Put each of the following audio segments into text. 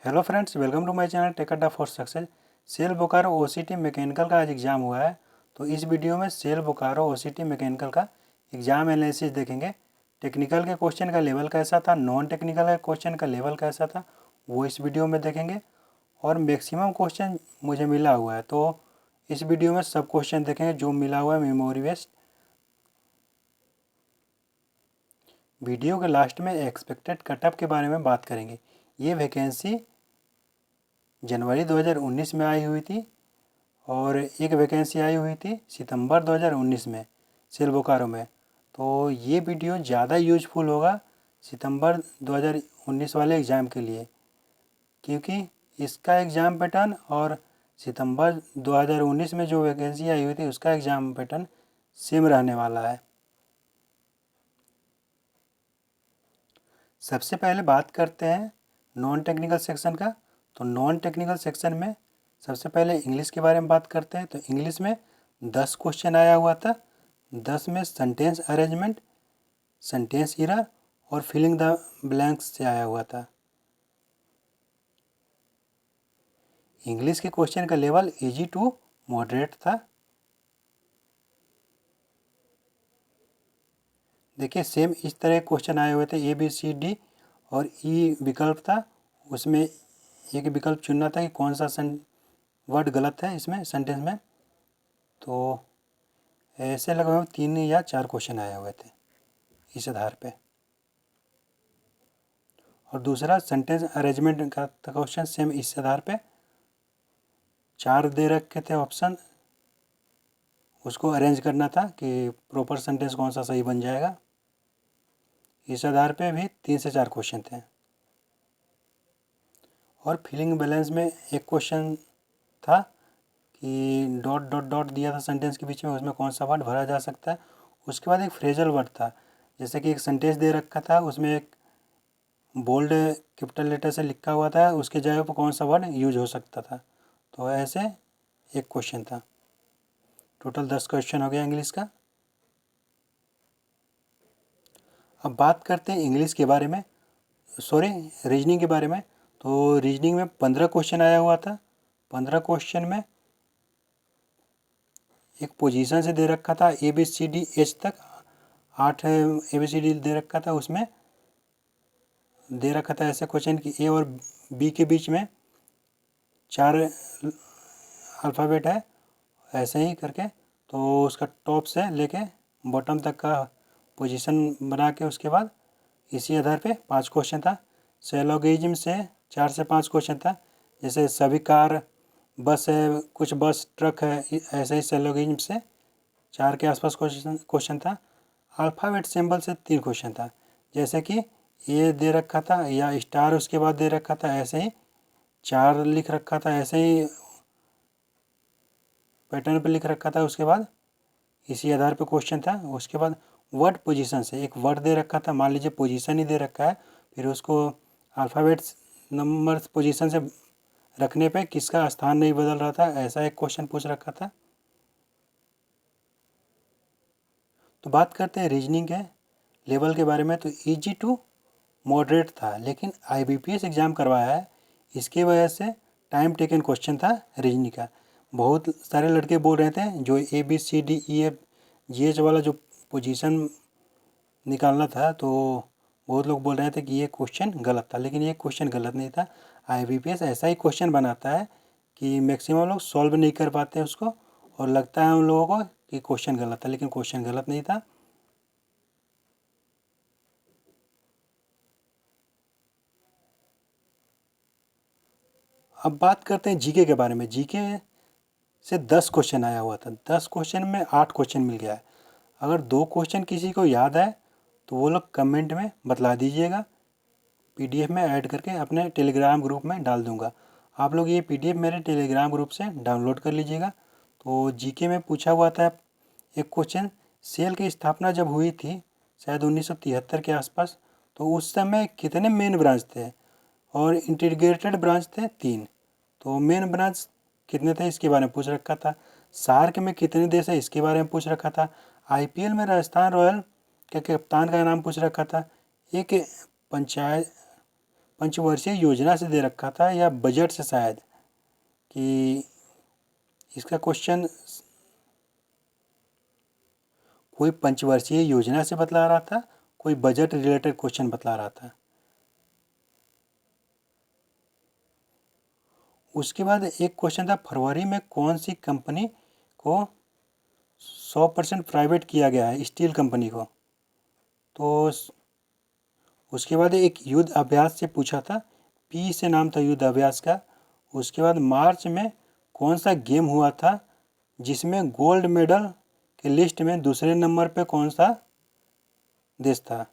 Hello friends, welcome to my channel tech Adda for success. SAIL Bokaro OCT mechanical का आज exam हुआ है। तो इस वीडियो में सेल बोकारो ओसीटी मैकेनिकल का एग्ज़ाम एनालिसिस देखेंगे। टेक्निकल के क्वेश्चन का लेवल कैसा था, नॉन टेक्निकल के क्वेश्चन का लेवल कैसा था, वो इस वीडियो में देखेंगे। और मैक्सिमम क्वेश्चन मुझे मिला हुआ है, तो इस वीडियो में सब क्वेश्चन देखेंगे जो मिला हुआ है मेमोरी बेस्ड। वीडियो के लास्ट में एक्सपेक्टेड कटअप के बारे में बात करेंगे। ये वैकेंसी जनवरी 2019 में आई हुई थी और एक वैकेंसी आई हुई थी सितंबर 2019 में सेल बोकारो में। तो ये वीडियो ज़्यादा यूजफुल होगा सितंबर 2019 वाले एग्ज़ाम के लिए, क्योंकि इसका एग्ज़ाम पैटर्न और सितंबर 2019 में जो वैकेंसी आई हुई थी उसका एग्ज़ाम पैटर्न सेम रहने वाला है। सबसे पहले बात करते हैं नॉन टेक्निकल सेक्शन का। तो नॉन टेक्निकल सेक्शन में सबसे पहले इंग्लिश के बारे में बात करते हैं। तो इंग्लिश में 10 क्वेश्चन आया हुआ था। 10 में सेंटेंस अरेंजमेंट, सेंटेंस इरर और फिलिंग द ब्लैंक्स से आया हुआ था। इंग्लिश के क्वेश्चन का लेवल इजी टू मॉडरेट था। देखिए, सेम इस तरह क्वेश्चन आए हुए थे, ए बी सी डी और ई विकल्प था। उसमें एक विकल्प चुनना था कि कौन सा वर्ड गलत है इसमें सेंटेंस में। तो ऐसे लगभग 3 या 4 क्वेश्चन आए हुए थे इस आधार पे। और दूसरा सेंटेंस अरेंजमेंट का था क्वेश्चन, सेम इस आधार पे 4 दे रखे थे ऑप्शन, उसको अरेंज करना था कि प्रॉपर सेंटेंस कौन सा सही बन जाएगा। इस आधार पे भी 3 से 4 क्वेश्चन थे। और फिलिंग बैलेंस में एक क्वेश्चन था कि डॉट डॉट डॉट दिया था सेंटेंस के बीच में, उसमें कौन सा वर्ड भरा जा सकता है। उसके बाद एक फ्रेजल वर्ड था, जैसे कि एक सेंटेंस दे रखा था, उसमें एक बोल्ड कैपिटल लेटर से लिखा हुआ था, उसके जगह पर कौन सा वर्ड यूज हो सकता था। तो ऐसे एक क्वेश्चन था। टोटल 10 क्वेश्चन हो गया इंग्लिश का। अब बात करते हैं इंग्लिश के बारे में, सॉरी रीजनिंग के बारे में। तो रीजनिंग में 15 क्वेश्चन आया हुआ था। 15 क्वेश्चन में एक पोजीशन से दे रखा था A B C D H तक, 8 ए बी सी डी दे रखा था। उसमें दे रखा था ऐसे क्वेश्चन कि ए और बी के बीच में 4 अल्फ़ाबेट है, ऐसे ही करके। तो उसका टॉप से लेके बॉटम तक का पोजीशन बना के उसके बाद इसी आधार पे 5 क्वेश्चन था। सेलोगिज्म से 4 से 5 क्वेश्चन था, जैसे सभी कार, बस है, कुछ बस ट्रक है, ऐसे ही सेलोगिज्म से 4 के आसपास क्वेश्चन था। अल्फ़ाबेट सिंबल से 3 क्वेश्चन था, जैसे कि ये दे रखा था या स्टार उसके बाद दे रखा था, ऐसे ही 4 लिख रखा था, ऐसे ही पैटर्न पे लिख रखा था। उसके बाद इसी आधार पे क्वेश्चन था। उसके बाद वर्ड पोजीशन से एक वर्ड दे रखा था, मान लीजिए पोजीशन ही दे रखा है, फिर उसको अल्फ़ाबेट्स नंबर पोजीशन से रखने पे किसका स्थान नहीं बदल रहा था, ऐसा एक क्वेश्चन पूछ रखा था। तो बात करते हैं रीजनिंग के लेवल के बारे में। तो इजी टू मॉडरेट था, लेकिन IBPS एग्ज़ाम करवाया है, इसकी वजह से टाइम टेकन क्वेश्चन था रीजनिंग का। बहुत सारे लड़के बोल रहे थे जो ABCDEF GH वाला जो पोजीशन निकालना था, तो बहुत लोग बोल रहे थे कि ये क्वेश्चन गलत था, लेकिन ये क्वेश्चन गलत नहीं था। IBPS ऐसा ही क्वेश्चन बनाता है कि मैक्सिमम लोग सॉल्व नहीं कर पाते हैं उसको, और लगता है उन लोगों को कि क्वेश्चन गलत था, लेकिन क्वेश्चन गलत नहीं था। अब बात करते हैं जीके के बारे में। जीके से 10 क्वेश्चन आया हुआ था। 10 क्वेश्चन में 8 क्वेश्चन मिल गया है। अगर 2 क्वेश्चन किसी को याद है तो वो लोग कमेंट में बतला दीजिएगा, PDF में ऐड करके अपने टेलीग्राम ग्रुप में डाल दूंगा। आप लोग ये PDF मेरे टेलीग्राम ग्रुप से डाउनलोड कर लीजिएगा। तो जीके में पूछा हुआ था एक क्वेश्चन, सेल की स्थापना जब हुई थी शायद 1973 के आसपास, तो उस समय कितने मेन ब्रांच थे और इंटीग्रेटेड ब्रांच थे 3। तो मेन ब्रांच कितने थे इसके बारे में पूछ रखा था। सार्क में कितने देश है इसके बारे में पूछ रखा था। IPL में राजस्थान रॉयल के कप्तान का नाम पूछ रखा था। एक पंचायत पंचवर्षीय योजना से दे रखा था या बजट से शायद, कि इसका क्वेश्चन कोई पंचवर्षीय योजना से बतला रहा था, कोई बजट रिलेटेड क्वेश्चन बतला रहा था। उसके बाद एक क्वेश्चन था, फरवरी में कौन सी कंपनी को 100% प्राइवेट किया गया है, स्टील कंपनी को। तो उसके बाद एक युद्ध अभ्यास से पूछा था, पी से नाम था युद्ध अभ्यास का। उसके बाद मार्च में कौन सा गेम हुआ था जिसमें गोल्ड मेडल के लिस्ट में दूसरे नंबर पे कौन सा देश था।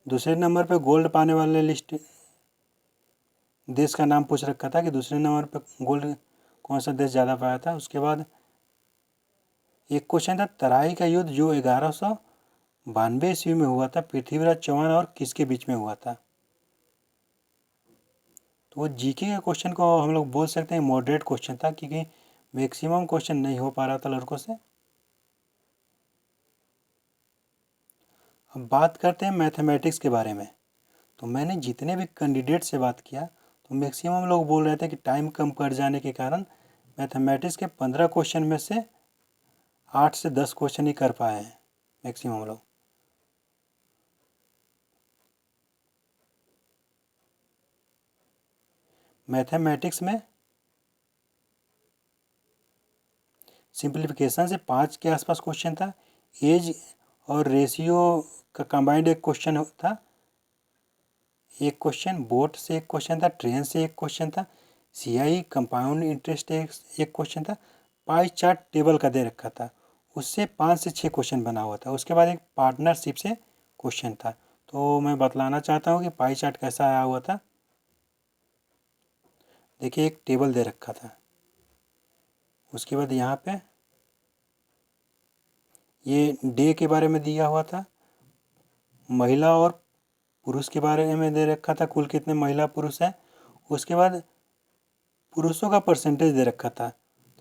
दूसरे नंबर पे गोल्ड पाने वाले लिस्ट देश का नाम पूछ रखा था कि दूसरे नंबर पे गोल्ड कौन सा देश ज़्यादा पाया था। उसके बाद एक क्वेश्चन था, तराई का युद्ध जो 1192 ईस्वी में हुआ था, पृथ्वीराज चौहान और किसके बीच में हुआ था। तो वो जीके के क्वेश्चन को हम लोग बोल सकते हैं मॉडरेट क्वेश्चन था, क्योंकि मैक्सिमम क्वेश्चन नहीं हो पा रहा था लड़कों से। अब बात करते हैं मैथमेटिक्स के बारे में। तो मैंने जितने भी कैंडिडेट से बात किया तो मैक्सिमम लोग बोल रहे थे कि टाइम कम कर जाने के कारण मैथमेटिक्स के 15 क्वेश्चन में से 8 से 10 क्वेश्चन ही कर पाए हैं मैक्सिमम लोग। मैथमेटिक्स में सिंप्लीफिकेशन से 5 के आसपास क्वेश्चन था। एज और रेशियो का कंबाइंड एक क्वेश्चन था, एक क्वेश्चन बोट से एक क्वेश्चन था, ट्रेन से एक क्वेश्चन था, सीआई कंपाउंड इंटरेस्ट एक क्वेश्चन था, पाई चार्ट टेबल का दे रखा था, उससे 5 से 6 क्वेश्चन बना हुआ था। उसके बाद एक पार्टनरशिप से क्वेश्चन था। तो मैं बतलाना चाहता हूँ कि पाई चार्ट कैसा आया हुआ था। देखिए एक टेबल दे रखा था, उसके बाद यहाँ पे ये डे के बारे में दिया हुआ था, महिला और पुरुष के बारे में दे रखा था, कुल कितने महिला पुरुष हैं। उसके बाद पुरुषों का परसेंटेज दे रखा था।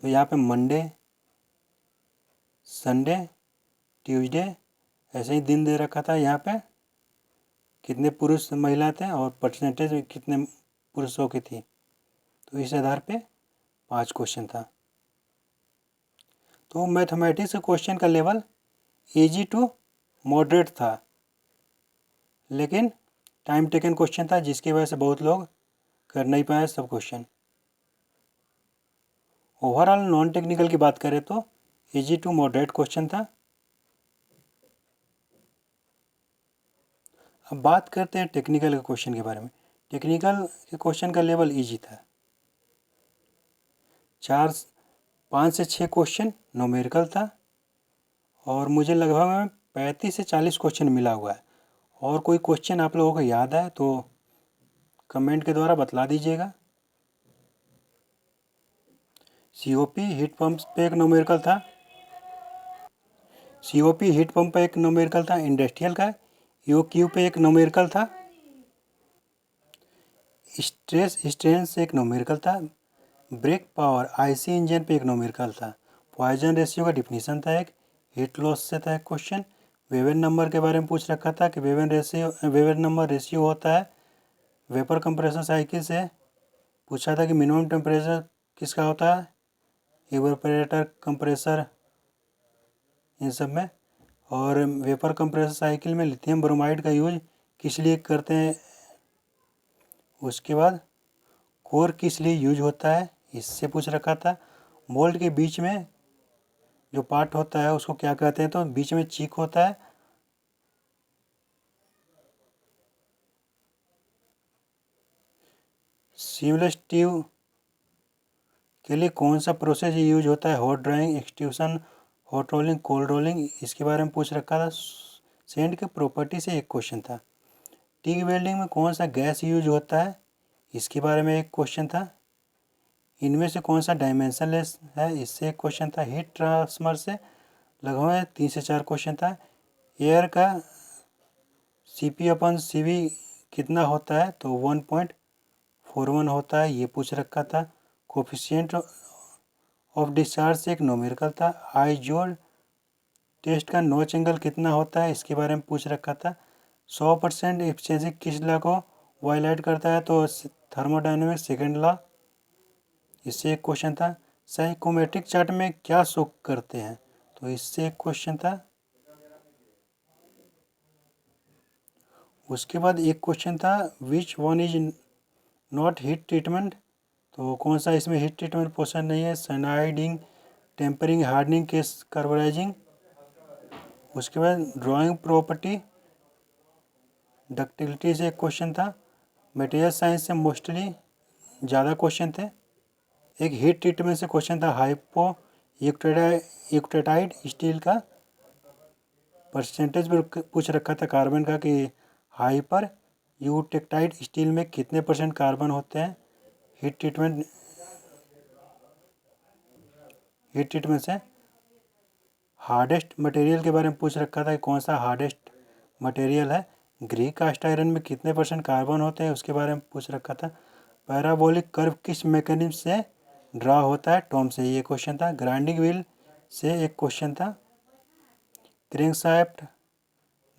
तो यहाँ पे मंडे, संडे, ट्यूसडे ऐसे ही दिन दे रखा था। यहाँ पे कितने पुरुष महिला थे और परसेंटेज कितने पुरुषों की थी। तो इस आधार पे 5 क्वेश्चन था। तो मैथमेटिक्स के क्वेश्चन का लेवल इजी टू मॉडरेट था, लेकिन टाइम टेकन क्वेश्चन था, जिसकी वजह से बहुत लोग कर नहीं पाए सब क्वेश्चन। ओवरऑल नॉन टेक्निकल की बात करें तो इजी टू मॉडरेट क्वेश्चन था। अब बात करते हैं टेक्निकल के क्वेश्चन के बारे में। टेक्निकल के क्वेश्चन का लेवल इजी था। 5 से 6 क्वेश्चन न्यूमेरिकल था और मुझे लगभग 35 से 40 क्वेश्चन मिला हुआ है। और कोई क्वेश्चन आप लोगों को याद है तो कमेंट के द्वारा बतला दीजिएगा। सीओपी हीट पंप पे एक न्यूमेरिकल था। सीओपी हीट पंप पे एक न्यूमेरिकल था इंडस्ट्रियल का। ईओक्यू पे एक न्यूमेरिकल था। स्ट्रेस स्ट्रेन से एक न्यूमेरिकल था। ब्रेक पावर आईसी इंजन पे एक न्यूमेरिकल था। पॉइजन रेशियो का डिफिनीशन था एक। हीट लॉस से था एक क्वेश्चन। वेवर नंबर के बारे में पूछ रखा था कि वेवर नंबर रेशियो होता है वेपर कंप्रेशन साइकिल से। पूछा था कि मिनिमम टेम्परेचर किसका होता है, इवेपोरेटर, कंप्रेसर, इन सब में। और वेपर कंप्रेसर साइकिल में लिथियम ब्रोमाइड का यूज किस लिए करते हैं। उसके बाद कोर किस लिए यूज होता है, इससे पूछ रखा था। मोल्ड के बीच में जो पार्ट होता है उसको क्या कहते हैं, तो बीच में चीक होता है। सीमलेस ट्यूब के लिए कौन सा प्रोसेस यूज होता है, hot drawing, extrusion, hot rolling, cold rolling, इसके बारे में पूछ रखा था। सेंट के प्रॉपर्टी से एक क्वेश्चन था। टिग वेल्डिंग में कौन सा गैस यूज होता है, इसके बारे में एक क्वेश्चन था। इनमें से कौन सा डायमेंशनलेस है, इससे एक क्वेश्चन था। हीट ट्रांसफर से लगभग 3 से 4 क्वेश्चन था। एयर का CP/CV कितना होता है, तो 1.41 होता है, ये पूछ रखा था। कोफिशिएंट ऑफ डिस्चार्ज से एक न्यूमेरिकल था। आइजोल टेस्ट का नॉच एंगल कितना होता है, इसके बारे में पूछ रखा था। 100% एफिशिएंसी किस लॉ को वायलेट करता है तो थर्मोडायनेमिक्स सेकेंड लॉ, इससे एक क्वेश्चन था। साइकोमेट्रिक चार्ट में क्या शो करते हैं, तो इससे एक क्वेश्चन था। उसके बाद एक क्वेश्चन था which one is not heat treatment, तो कौन सा इसमें हीट ट्रीटमेंट पोर्शन नहीं है, सैनाइडिंग, टेम्परिंग, हार्डनिंग, केस कार्बोराइजिंग। उसके बाद ड्राइंग प्रॉपर्टी, डक्टिलिटी से एक क्वेश्चन था। मटेरियल साइंस से मोस्टली ज़्यादा क्वेश्चन थे। एक हीट ट्रीटमेंट से क्वेश्चन था, हाइपो यूक्टेटाइड स्टील का परसेंटेज भी पूछ रखा था कार्बन का, कि हाइपर यूटेक्टाइड स्टील में कितने % कार्बन होते हैं। हीट ट्रीटमेंट से हार्डेस्ट मटेरियल के बारे में पूछ रखा था कि कौन सा हार्डेस्ट मटेरियल है। ग्रीक कास्ट आयरन में कितने % कार्बन होते हैं, उसके बारे में पूछ रखा था। पैराबोलिक कर्व किस मैकेनिज्म से ड्रा होता है, टॉम से, ये क्वेश्चन था। ग्राइंडिंग व्हील से एक क्वेश्चन था। क्रैंकशाफ्ट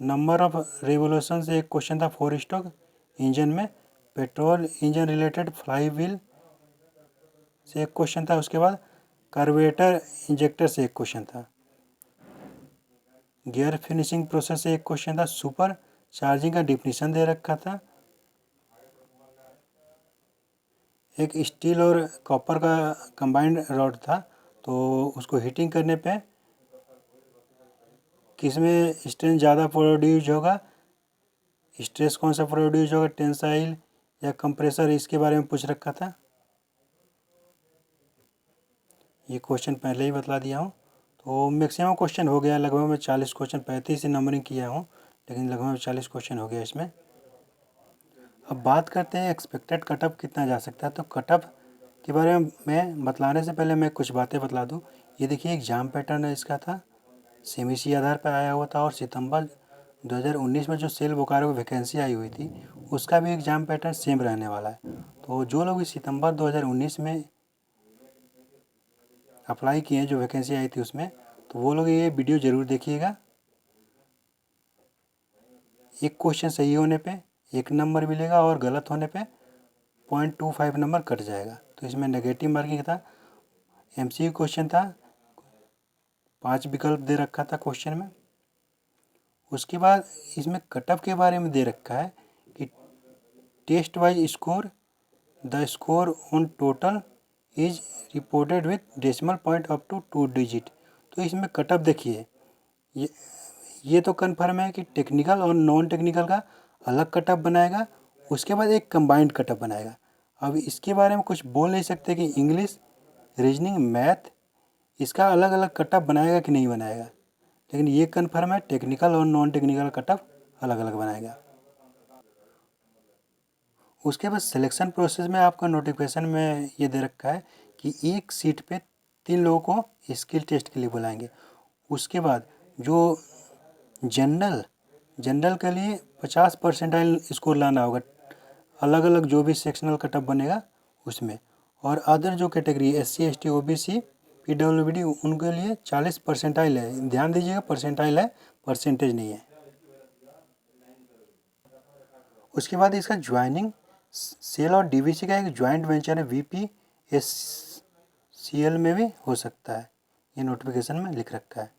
नंबर ऑफ रिवोल्यूशन से एक क्वेश्चन था। 4 स्ट्रोक इंजन में। Petrol engine related fly wheel से एक क्वेश्चन था। उसके बाद कार्बोरेटर इंजेक्टर से एक क्वेश्चन था। गियर फिनिशिंग प्रोसेस से एक क्वेश्चन था। सुपर चार्जिंग का डिफिनीशन दे रखा था। एक स्टील और कॉपर का कंबाइंड रॉड था, तो उसको हीटिंग करने पे किसमें स्ट्रेन ज़्यादा प्रोड्यूस होगा, स्ट्रेस कौन सा प्रोड्यूस होगा, टेंसाइल या कंप्रेसर, इसके बारे में पूछ रखा था। ये क्वेश्चन पहले ही बतला दिया हूँ। तो मैक्सिमम क्वेश्चन हो गया, लगभग मैं 40 क्वेश्चन, 35 से नंबरिंग किया हूँ, लेकिन लगभग 40 क्वेश्चन हो गया इसमें। अब बात करते हैं एक्सपेक्टेड कटअप कितना जा सकता है। तो कटअप के बारे में मैं बतलाने से पहले मैं कुछ बातें बतला दूँ। ये देखिए एग्ज़ाम पैटर्न है इसका था, सीएमईसी आधार पर आया हुआ था, और सितंबर 2019 में जो सेल बोकारो की वैकेंसी आई हुई थी उसका भी एग्ज़ाम पैटर्न सेम रहने वाला है। तो जो लोग सितंबर 2019 में अप्लाई किए हैं, जो वैकेंसी आई थी उसमें, तो वो लोग ये वीडियो ज़रूर देखिएगा। एक क्वेश्चन सही होने पे 1 नंबर मिलेगा और गलत होने पे 0.25 नंबर कट जाएगा। तो इसमें नेगेटिव मार्किंग था। एमसीक्यू क्वेश्चन था, 5 विकल्प दे रखा था क्वेश्चन में। उसके बाद इसमें कटअप के बारे में दे रखा है कि test wise score, the score on total is reported with decimal point up to 2 digit. तो इसमें कटअप देखिए, ये तो कन्फर्म है कि टेक्निकल और नॉन टेक्निकल का अलग कटअप बनाएगा, उसके बाद एक कंबाइंड कटअप बनाएगा। अब इसके बारे में कुछ बोल नहीं सकते कि इंग्लिश, रीजनिंग, मैथ, इसका अलग अलग कटअप बनाएगा कि नहीं बनाएगा, लेकिन ये कन्फर्म है टेक्निकल और नॉन टेक्निकल कटअप अलग अलग बनाएगा। उसके बाद सिलेक्शन प्रोसेस में आपका नोटिफिकेशन में ये दे रखा है कि एक सीट पे 3 लोगों को स्किल टेस्ट के लिए बुलाएंगे। उसके बाद जो जनरल के लिए 50 परसेंटाइल स्कोर लाना होगा, अलग अलग जो भी सेक्शनल कटअप बनेगा उसमें। और अदर जो category SC ST OBC PWD उनके लिए 40 परसेंटाइल है। ध्यान दीजिएगा, परसेंटाइल है, परसेंटेज नहीं है। उसके बाद इसका ज्वाइनिंग सेल और DVC का एक ज्वाइंट वेंचर है, VPSCL में भी हो सकता है, ये नोटिफिकेशन में लिख रखा है।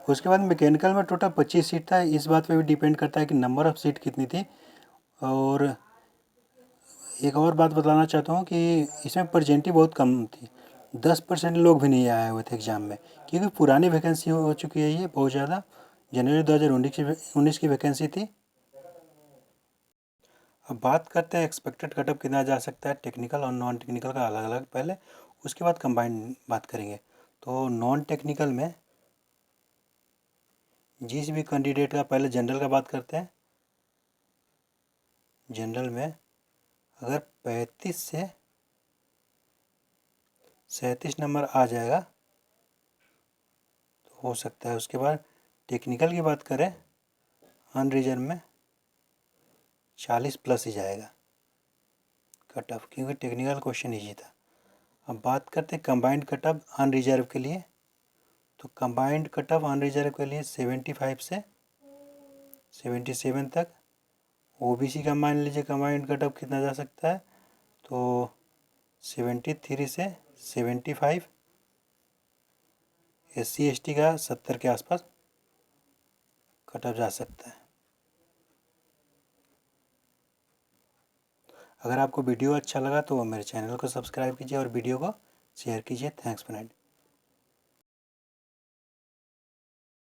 उसके बाद मैकेनिकल में टोटल 25 सीट था। इस बात पे भी डिपेंड करता है कि नंबर ऑफ़ सीट कितनी थी। और एक और बात बताना चाहता हूँ कि इसमें परसेंटेज बहुत कम थी, 10% लोग भी नहीं आए हुए थे एग्ज़ाम में, क्योंकि पुरानी वैकेंसी हो चुकी है ये बहुत ज़्यादा। जनवरी 2019 की वैकेंसी थी। अब बात करते हैं एक्सपेक्टेड कटअप कितना जा सकता है, टेक्निकल और नॉन टेक्निकल का अलग अलग पहले, उसके बाद कंबाइंड बात करेंगे। तो नॉन टेक्निकल में जिस भी कैंडिडेट का, पहले जनरल का बात करते हैं। जनरल में अगर 35 से 37 नंबर आ जाएगा तो हो सकता है। उसके बाद टेक्निकल की बात करें, अनरिजर्व में 40 प्लस ही जाएगा कटअप, क्योंकि टेक्निकल क्वेश्चन ईजी था। अब बात करते हैं कंबाइंड कटअप अनरिजर्व के लिए। तो कंबाइंड कटअप अनरिजर्व के लिए 75 से 77 तक। ओबीसी का मान लीजिए कंबाइंड कट ऑफ कितना जा सकता है, तो 73 से 75, SC ST का 70 के आसपास कट ऑफ जा सकता है। अगर आपको वीडियो अच्छा लगा तो मेरे चैनल को सब्सक्राइब कीजिए और वीडियो को शेयर कीजिए। Thanks for watching.